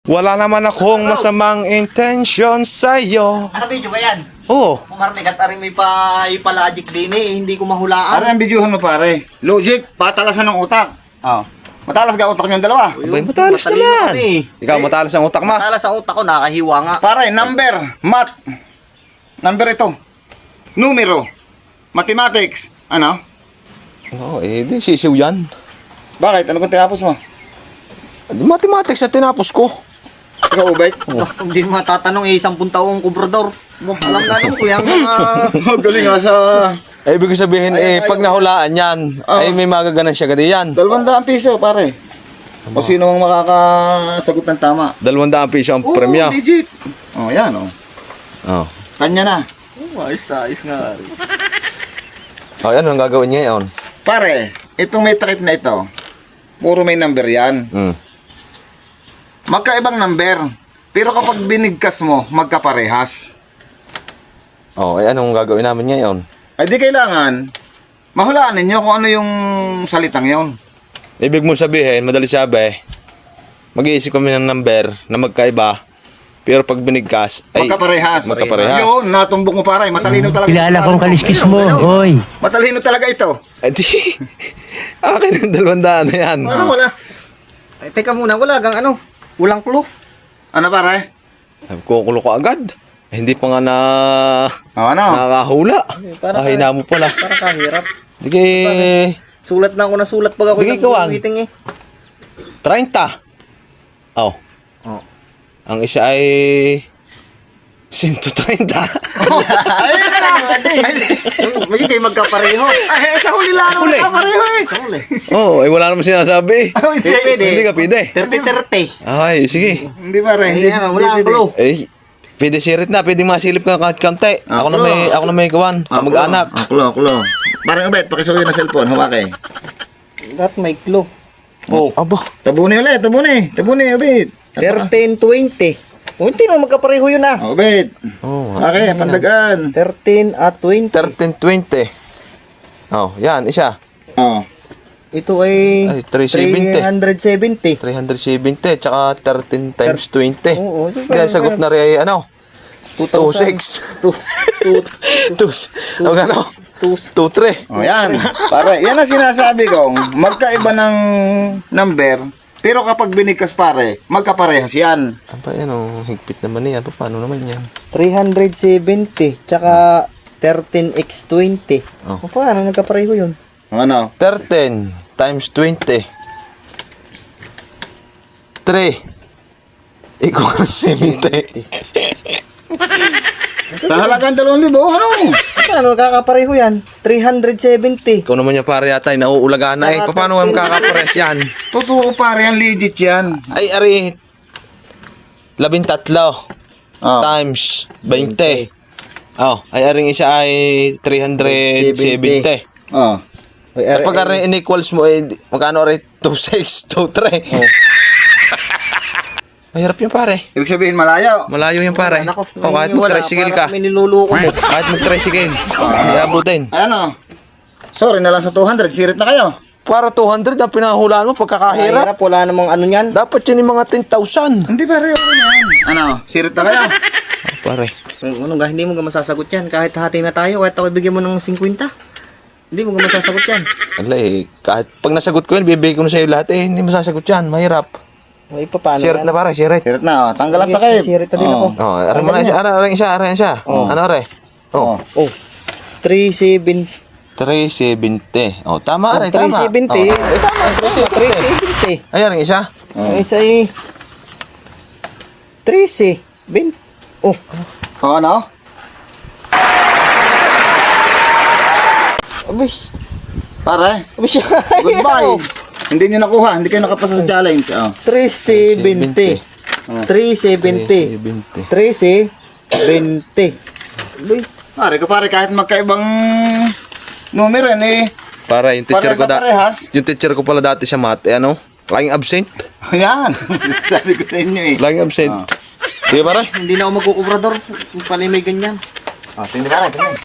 Wala naman akong masamang intention sa'yo. Naka-video ba yan? Oo. Pumarnigat aring may pa-logic din eh, hindi ko mahulaan. Pare, ang videohan mo pare. Logic, patalasan ng utak. Oh. Matalas ka utak niyong dalawa. Abay, matalas matalino naman. kami. Ikaw, matalas ang utak ma. Matalas ang utak ko, nakahiwa nga. Pare, number, math. Number ito. Numero. Mathematics. Ano? Oo, di sisiw yan. Bakit? Ano kung tinapos mo? Mathematics na tinapos ko. Ikaw, Ubay? Hindi mo matatanong eh, 10 taong kubrador. Alam na nung kuya mga... Galing nga sa... Ay, ibig sabihin, pag nahulaan yan, ay may magaganan siya gadi yan. 200 piso, pare. O sino ang makakasagot ng tama? 200 piso ang premyo. Legit. Oh, yan, oh. Oh. Kanya na. Ayos na, ayos nga. Oh, yan ang gagawin niya yun. Pare, itong may takip na ito, puro may number yan. Magkaibang number. Pero kapag binigkas mo, magkaparehas. Oh, ay anong gagawin namin ngayon? Ay di kailangan, mahulaan ninyo kung ano yung salitang yon. Ibig mo sabihin, madali sabi, mag-iisip kami ng number na magkaiba, pero pag binigkas, ay Magkaparehas. magkaparehas. Yun, natumbok mo pare. Matalino talaga. Kilala kong kaliskis mo, oy. Matalino talaga ito. Ay, di. Akin ang 200 na yan. Ano wala? Ay, teka muna, wala gang ano? Walang clue. Ano pare? Kukulo ko agad. Eh, hindi pa nga na Ano? nakahula. Para Ay, na mo pala. Para kahirap. Di kay Sulat na ako na sulat pag ako Bigay ko, Wang. meeting eh. 30. Oh. Oh. Ang isa ay 130. Ay, May kayo magkapareho. ay, sa huli lang. Huli. Pareho eh. Sa huli. Oh, ay wala naman sinasabi. Hindi ka pwede. 30-30. Ay, sige. Hindi pare. Ay, ano, wala ang clue. Eh, pwede sirit na, pwede masilip ka kahit kante. Ako na may kawan, kamag-anak. Akulo. Parang ubet, pakisuyo na cellphone, hawake. That may clue. Oh, aba. Tabuni ulit, tabuni, ubet. 13-20. Oh, hindi naman magkapareho yun ah. Ubet. Oh, Okay, pandagaan. 13 at 20. 1320. Oh, yan, isa. Oh. Ito ay, Ay, 370. 370. 370, tsaka 13 times 20. Oo, Kaya sagot na rin ay ano? 2,000. 26. 2. Ang ano? 23. Oh, yan. Pare, yan ang sinasabi kong magkaiba ng number, pero kapag binigkas pare, magkaparehas yan. Aba, yan oh, higpit naman yan. Paano naman yan? 370. Tsaka 13x20. Oh. O paano nagkapareho yun? Ano? 13 times 20. 3. Equal 70. Sa halagang 2,000, ano? Paano nagkakapareho yan? 370. Ikaw naman yung pare yata, nauulagaan na eh. Paano nga makakapares yan? Totoo pare, yan legit yan. Ay, ari. 13 Oh. times 20. Oh, ay aring isa ay 370. Oh. Kapag aring inequals mo, eh, magkano rin? 26, 23. Oh. Mahirap yung pare. Ibig sabihin malayo. Malayo yung pare. Nako, O, kahit mag-tricycle ka. May niluluko mo. Kahit mag-tricycle. Hindi abutin. Ano? Sorry na lang sa 200, sirit na kayo. Para 200 ang pinahulaan mo pagkakahirap. Kahirap, wala namang ano yan. Dapat yun yung mga 10,000. Hindi pare, okay na yan. Ano? Sirit na kayo. Oh, pare. Ano nga, hindi mo ka masasagot yan. Kahit hati na tayo, kahit ako bigyan mo ng 50. Hindi mo ka masasagot yan. Wala eh. Kahit pag nasagot ko yun, bibigay ko na sa'yo lahat eh. Hindi masasagot yan. Mahirap. O, paano Sirit na pare, sirit. Sirit na, oh. Tanggal ang takip. Sirit na din ako. Oh, aray mo na isa. Aray isa. Ano aray? Oh. Oh, 370. 370. Oh, tama aray, tama. 370. Oh, eh, tama, 370. 370. Ayan ang isa. Ang isa ay 370. Oh, Oh, ano? abay. Pare, Abay siya. goodbye. Hindi nyo nakuha, hindi kayo nakapasa sa challenge. Oh. 370. 370. 370. Abay. Pare, kahit magkaibang numero yan eh. Para yung teacher Parehas ko na parehas. yung teacher ko pala dati sa math, eh, ano? Laging absent. Yan. Sabi ko sa inyo eh. Laging absent. Di ba pare? Hindi na ako magkukubrador. Pala may ganyan. Oh, tingnan ka na, tingnan.